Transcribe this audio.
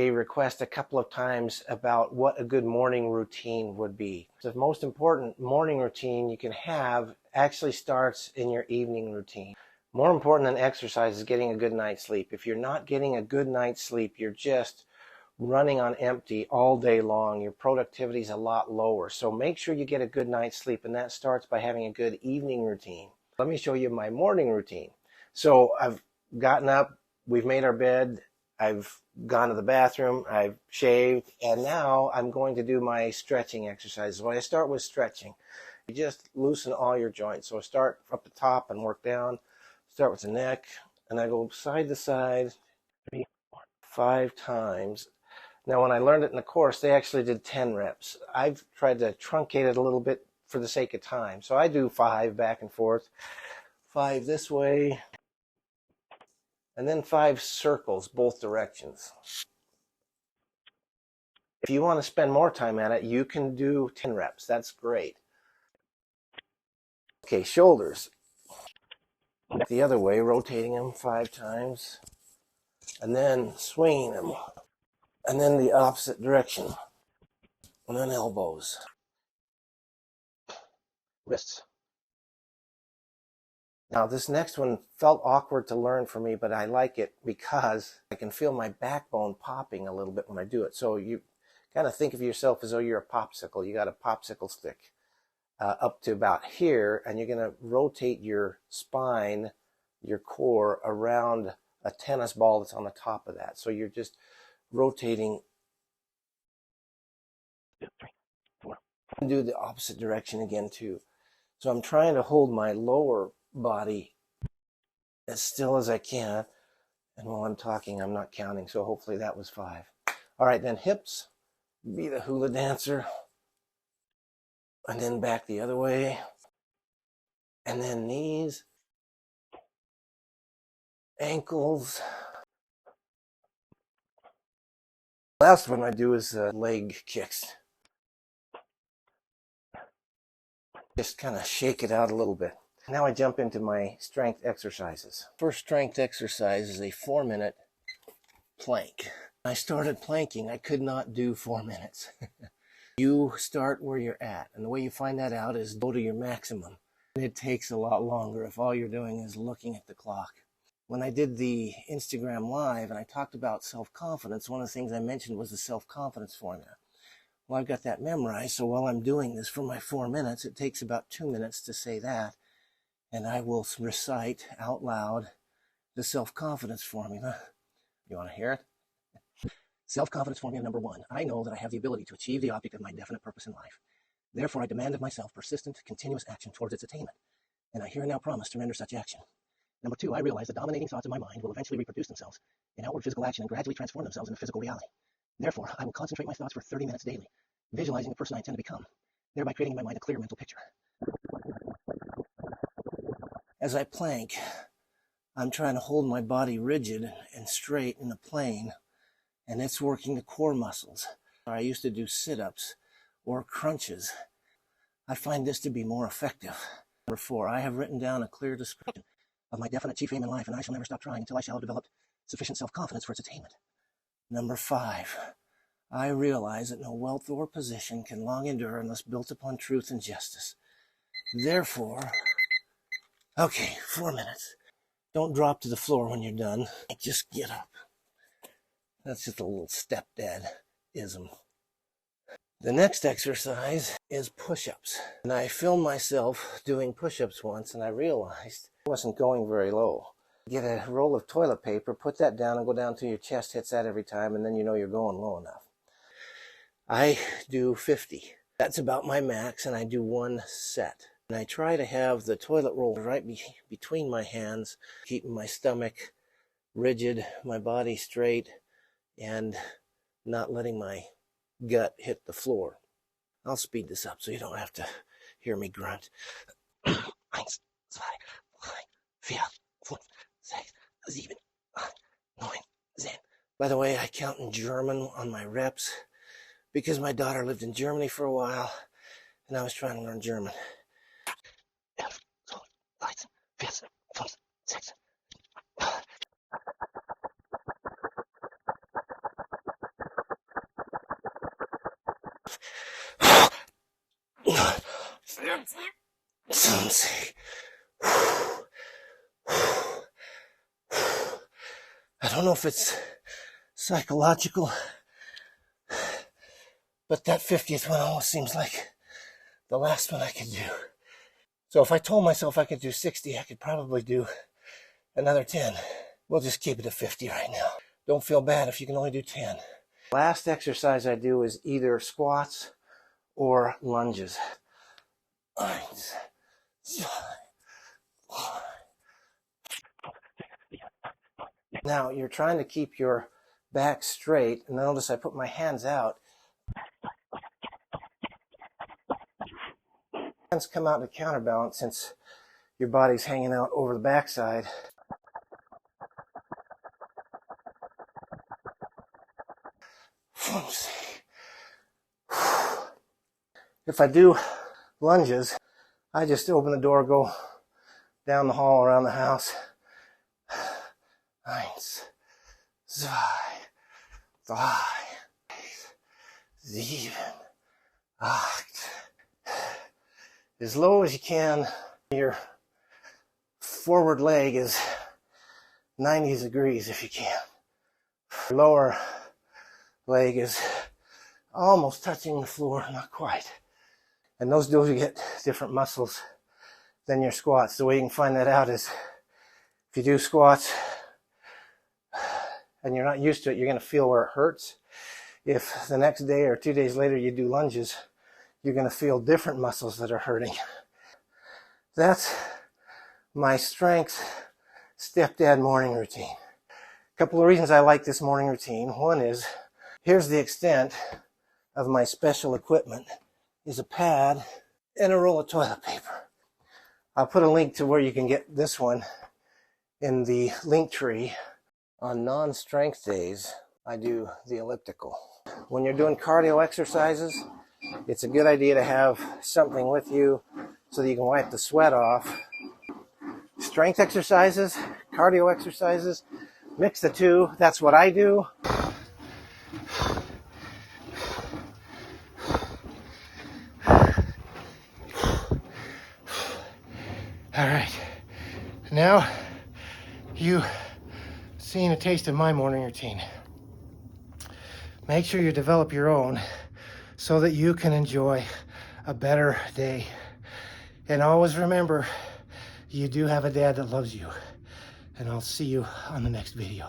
a request a couple of times about what a good morning routine would be. The most important morning routine you can have actually starts in your evening routine. More important than exercise is getting a good night's sleep. If you're not getting a good night's sleep, you're just running on empty all day long. Your productivity is a lot lower. So make sure you get a good night's sleep, and that starts by having a good evening routine. Let me show you my morning routine. So I've gotten up, we've made our bed, I've gone to the bathroom, I've shaved, and now I'm going to do my stretching exercises. So I start with stretching. You just loosen all your joints. So I start up the top and work down. Start with the neck, and I go side to side 3, 4, 5 times. Now, when I learned it in the course, they actually did 10 reps. I've tried to truncate it a little bit for the sake of time. So I do 5 back and forth, 5 this way, and then 5 circles both directions. If you want to spend more time at it, you can do 10 reps. That's great. Okay, shoulders. The other way, rotating them 5 times, and then swinging them, and then the opposite direction, and then elbows, wrists. Now, this next one felt awkward to learn for me, but I like it because I can feel my backbone popping a little bit when I do it. So you kind of think of yourself as though you're a popsicle. You got a popsicle stick up to about here, and you're going to rotate your spine, your core, around a tennis ball that's on the top of that. So you're just rotating. 2, 3, 4. And do the opposite direction again, too. So I'm trying to hold my lower body as still as I can, and while I'm talking I'm not counting, so hopefully that was 5. All right, then hips, be the hula dancer, and then back the other way, and then knees, ankles. Last one I do is leg kicks. Just kind of shake it out a little bit. Now I jump into my strength exercises. First strength exercise is a 4-minute plank. I started planking. I could not do 4 minutes. You start where you're at, and the way you find that out is go to your maximum. It takes a lot longer if all you're doing is looking at the clock. When I did the Instagram Live and I talked about self-confidence, one of the things I mentioned was the self-confidence formula. Well, I've got that memorized, so while I'm doing this for my 4 minutes, it takes about 2 minutes to say that, and I will recite out loud the self-confidence formula. You want to hear it? Self-confidence formula number 1. I know that I have the ability to achieve the object of my definite purpose in life. Therefore, I demand of myself persistent, continuous action towards its attainment, and I here and now promise to render such action. Number 2, I realize the dominating thoughts of my mind will eventually reproduce themselves in outward physical action and gradually transform themselves into physical reality. Therefore, I will concentrate my thoughts for 30 minutes daily, visualizing the person I intend to become, thereby creating in my mind a clear mental picture. As I plank, I'm trying to hold my body rigid and straight in the plane, and it's working the core muscles. I used to do sit-ups or crunches. I find this to be more effective. Number 4, I have written down a clear description of my definite chief aim in life, and I shall never stop trying until I shall have developed sufficient self-confidence for its attainment. Number 5, I realize that no wealth or position can long endure unless built upon truth and justice. Therefore, okay, 4 minutes. Don't drop to the floor when you're done. Just get up. That's just a little stepdad-ism. The next exercise is push-ups. And I filmed myself doing push-ups once, and I realized I wasn't going very low. Get a roll of toilet paper, put that down, and go down till your chest hits that every time, and then you know you're going low enough. I do 50. That's about my max, and I do 1 set. And I try to have the toilet roll right between my hands, keeping my stomach rigid, my body straight, and not letting my gut hit the floor. I'll speed this up so you don't have to hear me grunt. 1, 2, 3, 4, 5, 6, 7, 8, 9, 10. By the way, I count in German on my reps because my daughter lived in Germany for a while and I was trying to learn German. 11, 12, 13, 14, 15, 16. Some say, I don't know if it's psychological, but that 50th one almost seems like the last one I could do. So if I told myself I could do 60, I could probably do another 10. We'll just keep it at 50 right now. Don't feel bad if you can only do 10. Last exercise I do is either squats or lunges. Now you're trying to keep your back straight, and notice I put my hands out. Hands come out to counterbalance since your body's hanging out over the backside. If I do lunges, I just open the door, go down the hall around the house. 1, 2, 3, 7, 8. As low as you can. Your forward leg is 90 degrees if you can. Your lower leg is almost touching the floor, not quite. And those do get different muscles than your squats. The way you can find that out is if you do squats and you're not used to it, you're going to feel where it hurts. If the next day or 2 days later you do lunges, you're going to feel different muscles that are hurting. That's my strength stepdad morning routine. A couple of reasons I like this morning routine. One is, here's the extent of my special equipment, is a pad and a roll of toilet paper. I'll put a link to where you can get this one in the link tree. On non-strength days, I do the elliptical. When you're doing cardio exercises, it's a good idea to have something with you so that you can wipe the sweat off. Strength exercises, cardio exercises, mix the two. That's what I do. All right, now you've seen a taste of my morning routine. Make sure you develop your own so that you can enjoy a better day. And always remember, you do have a dad that loves you. And I'll see you on the next video.